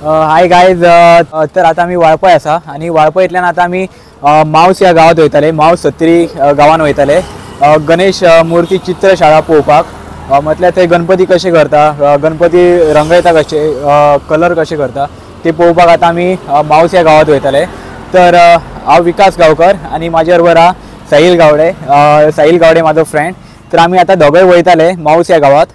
Hi guys, तर आता आम्ही वाळपय आसा आणि वाळपयतल्यान आता आम्ही मावस या गावात वयताले. मावस सत्तरी गावान वयताले गणेश मूर्ती चित्रशाळा पळोवपाक. म्हटल्यार थंय गणपती कशे करता, गणपती रंगयता कशे, कलर कशे करता ते पळोवपाक आता आम्ही मावस या गावात वयताले. तर हांव विकास गांवकर आणि माझ्या बरोबर हा साहिल गावडे माझो फ्रेंड. तर आम्ही आता दोघंय वयताले मावस या गावात.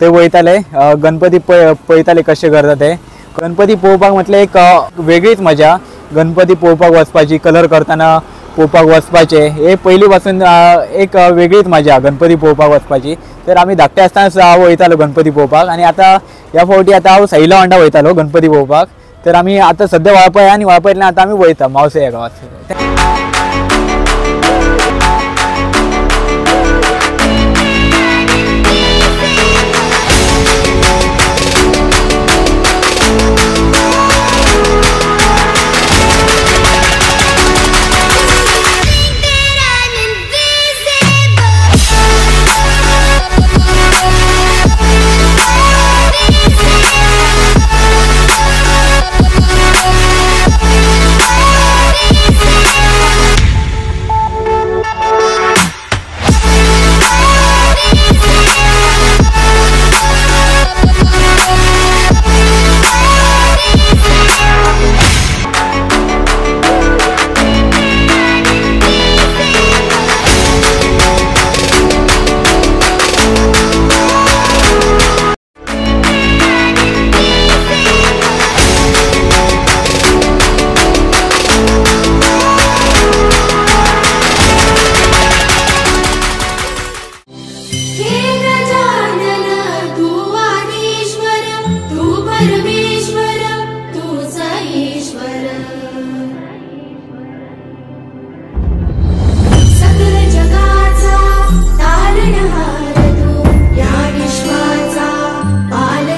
ते वयताले गणपती पळयताले कशे करता ते. गणपती पळोवपाक म्हटल्यार एक वेगळीच मजा. गणपती पळोवपाक वचपाची, कलर करताना पळोवपाक वचपाचे, हे पयलीं पासून एक वेगळीच मजा गणपती पळोवपाक वचपाची. तर आमी धाकटे आसतनाच हांव वयतालो गणपती पळोवपाक आणि आता ह्या फावटी आता हांव साहिला वांगडा वयतालो गणपती पळोवपाक. तर आमी आता सद्या वाळपय आणि वाळपयतल्यान आता आमी वयता मावसे ह्या गावात.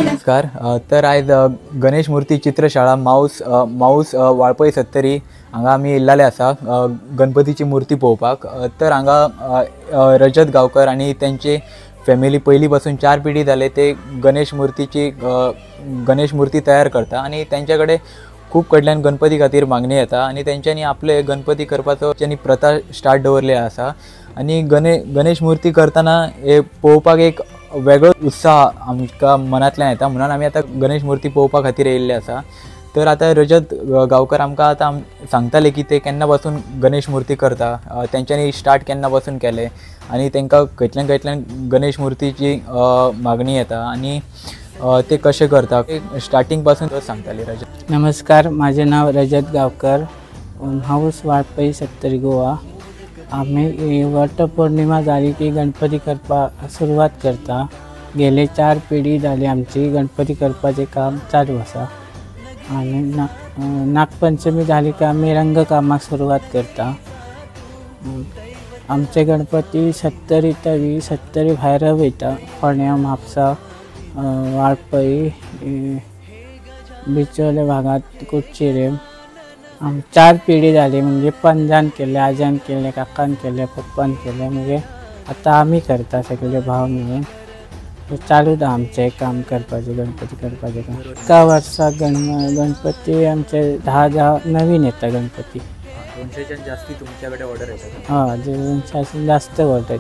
नमस्कार. तर आयज गणेश मूर्ती चित्रशाळा माऊस वाळपय सत्तरी हांगा आमी येयल्ले आसा गणपतीची मूर्ती पळोवपाक. तर हांगा रजत गांवकर आणि त्यांचे फॅमिली पयलीं पासून 4 पिढी जाले ते गणेश मूर्ती तयार करता आणि त्यांच्या कडेन खूब कडल्यान गणपती खातीर मागणी येता आणि तेंच्यांनी आपले गणपती करपाचो त्यांनी प्रथा स्टार्ट दवरले आसा. आणि गणेश मूर्ती करतना हे पळोवपाक एक वेगळो उत्साह आमकां मनांतल्यान येता, म्हणून आमी आतां गणेश मूर्ती पळोवपा खातीर येयल्ले आसा. तर आतां रजत गांवकर आमकां आतां सांगताले की ते केन्ना पासून गणेश मूर्ती करता, तेंच्यांनी स्टार्ट केन्ना पासून केले आणि तांकां खंयतल्यान गणेश मूर्तीची मागणी येता आणि ते कशे करता स्टार्टिंग पासून सांगताले. रजत नमस्कार, माझे नाव रजत गांवकर, हाऊस वाळपय सत्तरी गोवा. आम्ही वटपौर्णिमा झाली की गणपती करपाक सुरवात करता. गेले 4 पिढी झाली आमची गणपती करपाचें काम चालू आसा आणि नागपंचमी झाली की आम्ही रंगकामाक सुरवात करता. आमचे गणपती सत्तरी भायर वयता, फोण्या, म्हापसा, वाळपय, बिचोले भागात, कुडचिरेम. 4 पिढी झाली, म्हणजे पंजान केले, आज्यान केले, काकान केले, पप्पान केले, म्हणजे आता आम्ही करता सगळे भाव मिळून. चालू दा आमचे काम करपाचे, गणपती करपाचे काम. एका वर्साक गणपती आमचे 10 नवीन येता गणपती. 200च्यान जास्ती तुमच्याकडे ऑर्डर येतात? हां, 200 जास्त ऑर्डर.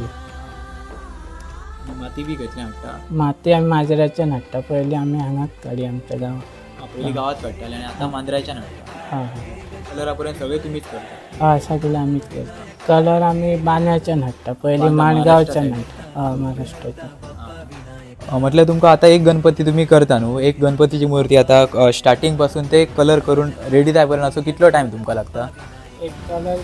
माती बी घेतली हाडटा? माती आम्ही माजराच्यान हाडटा. पयलीं आमी हांगाच काडी आमच्या गांवांत. पयलीं गावात काडटाले आणि आता मांद्राच्यान हाडटा? हां. कलरापर्यंत सगळे तुमीच करता? हां, सगळे आमीच करता. कलर आमी बांद्याच्यान हाडटा, पयलीं माणगांवच्यान हाडटा. हां, महाराष्ट्राच्यान. म्हटल्यार तुमकां आतां एक गणपती तुमी करता न्हू, एक गणपतीची मूर्ती आतां स्टार्टिंग पासून ते कलर करून रेडी जाय पर्यंत असो कितलो टायम तुमकां लागता? एक कलर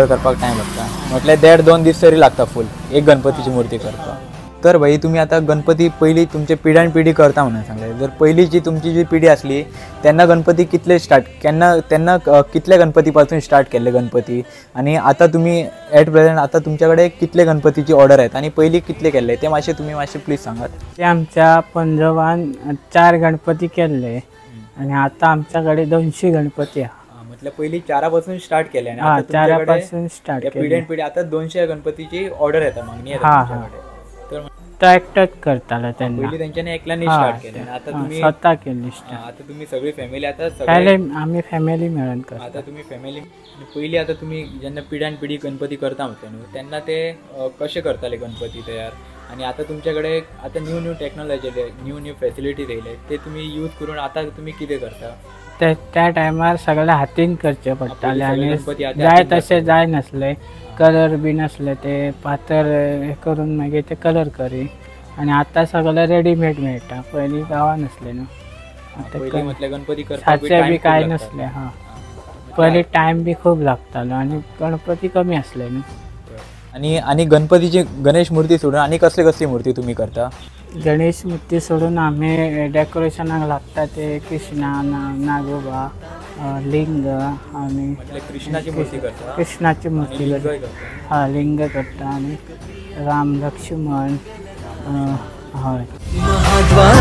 करपाक टायम लागता. म्हटल्यार 1.5-2 दीस तरी लागता फूल एक गणपतीची मूर्ती करपाक. तर भाई तुम्ही आता गणपती पहिली तुमचे पिढ्यान पिढी करता म्हणून सांगले. जर पहिलीची तुमची जी पिढी असली त्यांना गणपती कितले त्यांना कितल्या गणपतीपासून स्टार्ट केले गणपती, आणि आता तुम्ही ॲट प्रेझेंट आता तुमच्याकडे कितले गणपतीची ऑर्डर आहेत आणि पहिली कितले केले ते तुम्ही प्लीज सांगात. ते आमच्या पंजोबान 4 गणपती केले आणि आता आमच्याकडे 200 गणपती आहे. म्हटलं पहिली 4 पासून स्टार्ट केले आणि आता 4 पासून स्टार्ट केले. पिढी आता 200 गणपतीची ऑर्डर येतात, मागणी येतात. तर तो एकटोच करतालो तेन्ना पयलीं तेंच्यांनी एकल्यांनी हा, स्टार्ट केलें आणि आता तुम्ही स्वता केली आता तुम्ही सगळी फॅमिली आता पहिले सगळे आम्ही फॅमिली मिळून करता. आता तुम्ही फॅमिली पयलीं आता तुम्ही जेन्ना पिढ्यान पिढी गणपती करता म्हटलं न्हू तेन्ना ते कशे करताले गणपती तयार आणि आता तुमच्याकडे आता न्यू टॅक्नॉलॉजी न्यू फॅसिलिटीज येयले ते तुम्ही यूज करून आता तुम्ही कितें करता? त्या टायमार सगळ्या हातीन करचे पडटाले सगळे आणि गणपती हाती जाय हातीन तसे जाय नसले कलर बी नसले ते पातळ हे करून मागीर ते कलर करी आणि आता सगळं रेडीमेड मेळटा पयलीं गांवां नसले न्हू आता पयलीं म्हटल्यार गणपती करपाक साचे बी काय नसले हां पयलीं टायम बी खूब लागतालो आणि गणपती कमी असले न्हू. आणि गणपतीची गणेश मूर्ती सोडून आणि कसली मूर्ती तुम्ही करता? गणेश मूर्ती सोडून आम्ही डेकोरेशनाक लागता ते कृष्णा नागोबा लिंग आणि म्हटल्यार कृष्णाची मूर्ती करता कृष्णाची आणि मूर्ती लिंगय करता करता. हा लिंग करता आणि राम लक्ष्मण हय महाद्वार